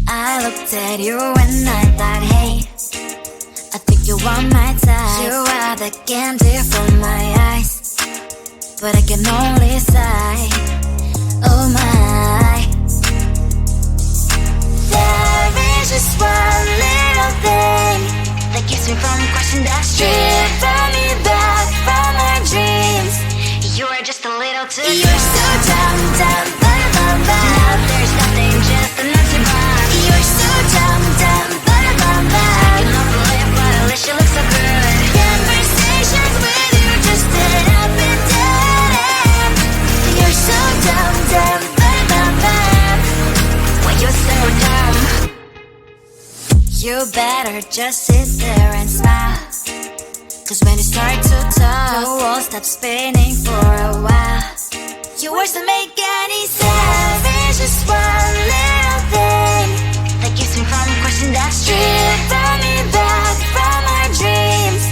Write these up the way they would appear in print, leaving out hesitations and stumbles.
I looked at you and I thought, hey, I think you are my type. You are the candy from my eyes, but I can only sigh, oh my. There is just one little thing that keeps me from crossing that street. Drive me back from my dreams. You are just a little too close. You're so dumb, dumb, ba-da-bum-bum. Now there's nothing, just an empty bomb. You're so dumb, dumb, ba-da-bum-bum. I cannot believe, but at least you look so good. Conversations with you just end up in dead end. You're so dumb, dumb, ba-da-bum-bum. Why you're so dumb? You better just sit there and smile, 'cause when you start to talk, the world stops spinning for a while. Your words don't make any sense. There's just one little thing that keeps me from crossing that street. Drive me back from our dreams.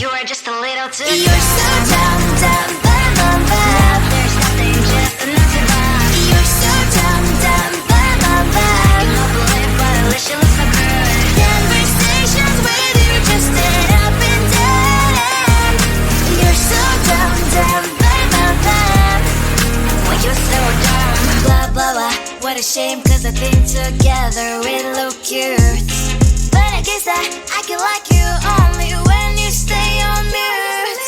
You are just a little too close. You're so dumb, dumb, ba-da-bum-bum. Now there's nothing, just an empty bomb. You're so dumb, dumb, ba-da-bum-bum. I cannot believe, but at least you look so good. Conversations with you just end up in dead end. You're so dumb, dumb, ba-da-bum-bum. Why you're so dumb? Blah, blah, blah. What a shame, 'cause I think together we look cute. But I guess that I can like you only when you stay on mute.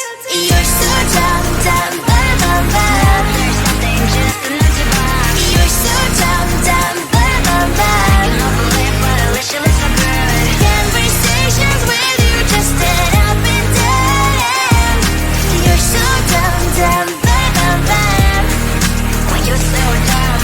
You're so dumb, dumb, ba-da-bum-bum. There's nothing, just an empty bomb. You're so dumb, dumb, ba-da-bum-bum. I cannot believe, but at least you look so good. Conversations with you just end up in dead end. You're so dumb, dumb, ba-da-bum-bum. Why you're so dumb?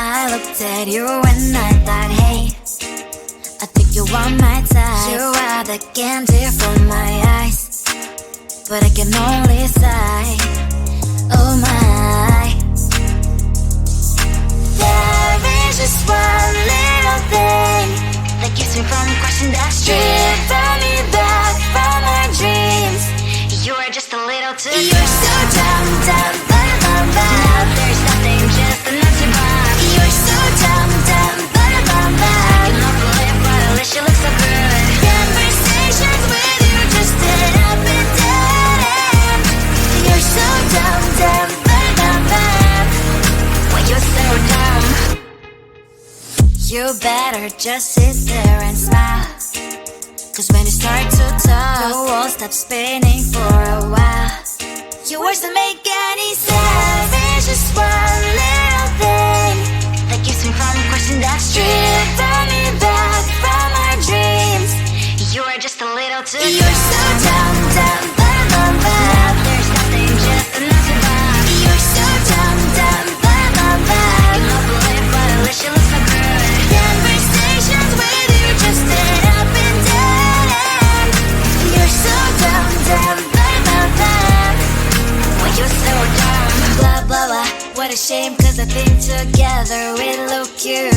I looked at you and I thought, hey, I think you are my type. You are the candy from my eyes, but I can only sigh, oh my. There is just one little thing that keeps me from crossing that street. Driving me back from my dreams. You are just a little too close. You're so dumb, dumb, bum, bum, bum. Now there's nothing, just enough to bomb. You're so dumb, dumb, bum, bum, bum. I can overlive, but at least you look so good. Conversations with you just end up in dead end. You're so dumb, dumb, bum, bum, bum. When you're so dumb, you better just sit there and smile. Cause when you start to talk, the world stops spinning for a while. Your words don't make any sense. There's just one little thing that keeps me from crossing that street. Driving me back from our dreams. You are just a little too close. You're so dumb, dumb, bum, bum, bum. Now there's nothing, just enough to bomb. You're so dumb, dumb, bum, bum, bum. I can believe, but at least you look so good. Conversations with you just end up in dead end. You're so dumb, dumb, bum, bum, bum. When you're so dumb, blah, blah, blah. What a shame, cause I think together we look cute.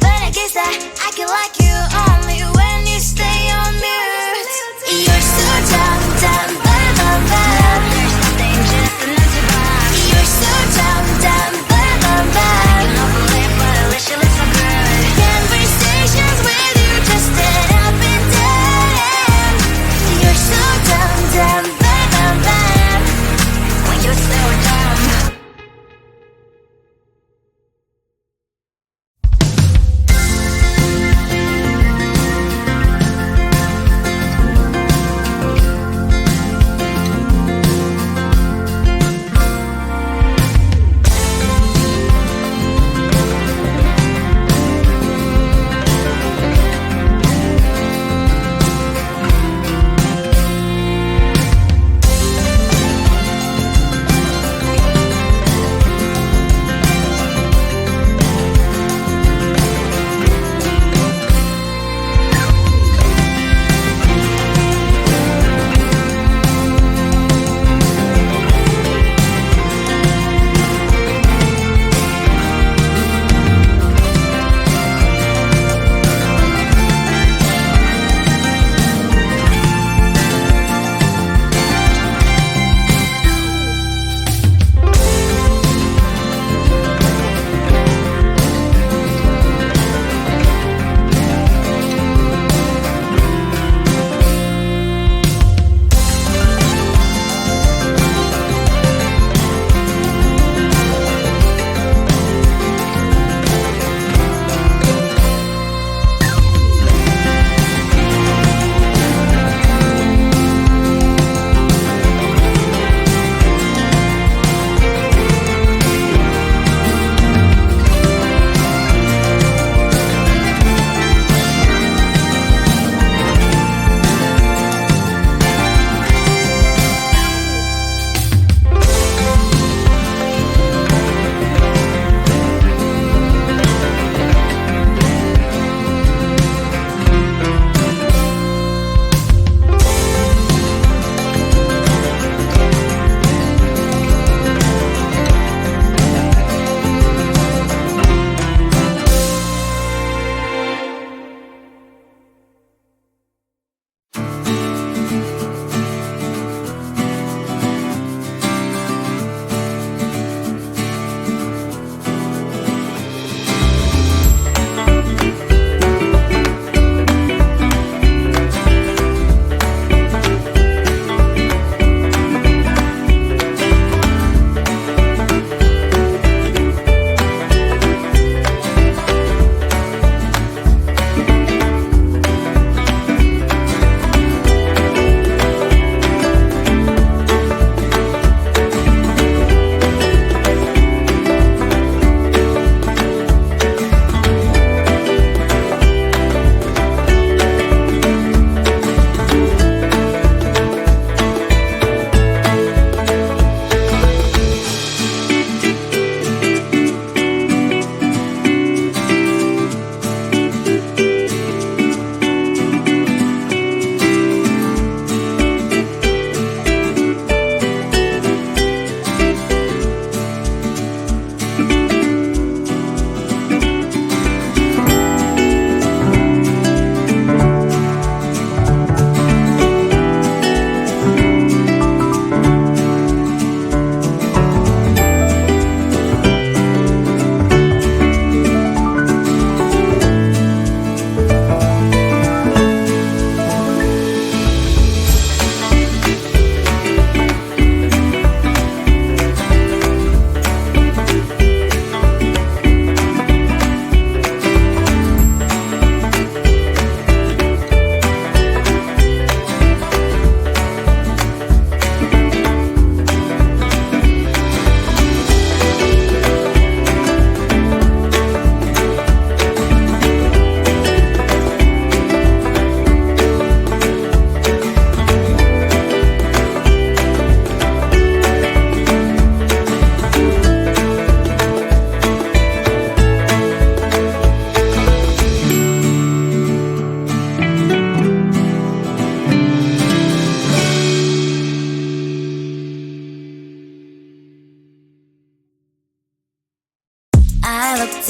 But I guess that I can like you only when you stay on mute. You're so dumb, dumb, bum, bum, bum. There's nothing, just enough to bomb. You're so dumb, dumb, bum, bum, bum. I can believe, but at least you look so good. Conversations with you just end up in dead end. You're so dumb, dumb, bum, bum, bum. When you're so dumb.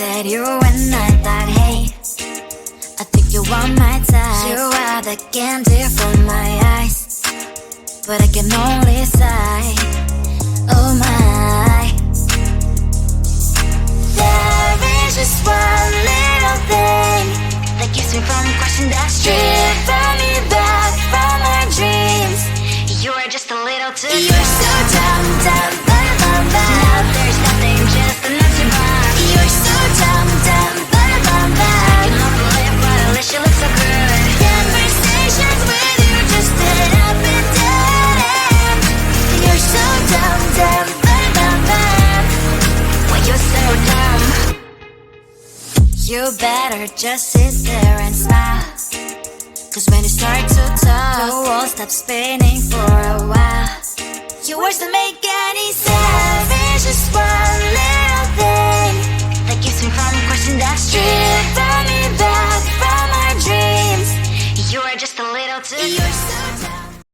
at you when I thought, hey, I think you want my time. You are the candy from my eyes, but I can only sigh, oh my. There is just one little thing that keeps me from crossing that street. Drive me back from my dreams. You are just a little too close. You're so dumb, dumb, dumb, dumb, dumb. Now there's nothing, just an empty box. You're so dumb, dumb, dumb, dumb, dumb. I can not believe, but at least you look so good. Conversations with you just end up in dead end. You're so dumb, dumb, dumb, dumb, dumb. Why you're so dumb? You better just sit there and smile, 'cause when you start to talk, the world stops spinning for a while. Your words don't make any sense. There's just one little thing that keeps me from crossing that street. Drive me back from my dreams. You are just a little too. You're so dumb.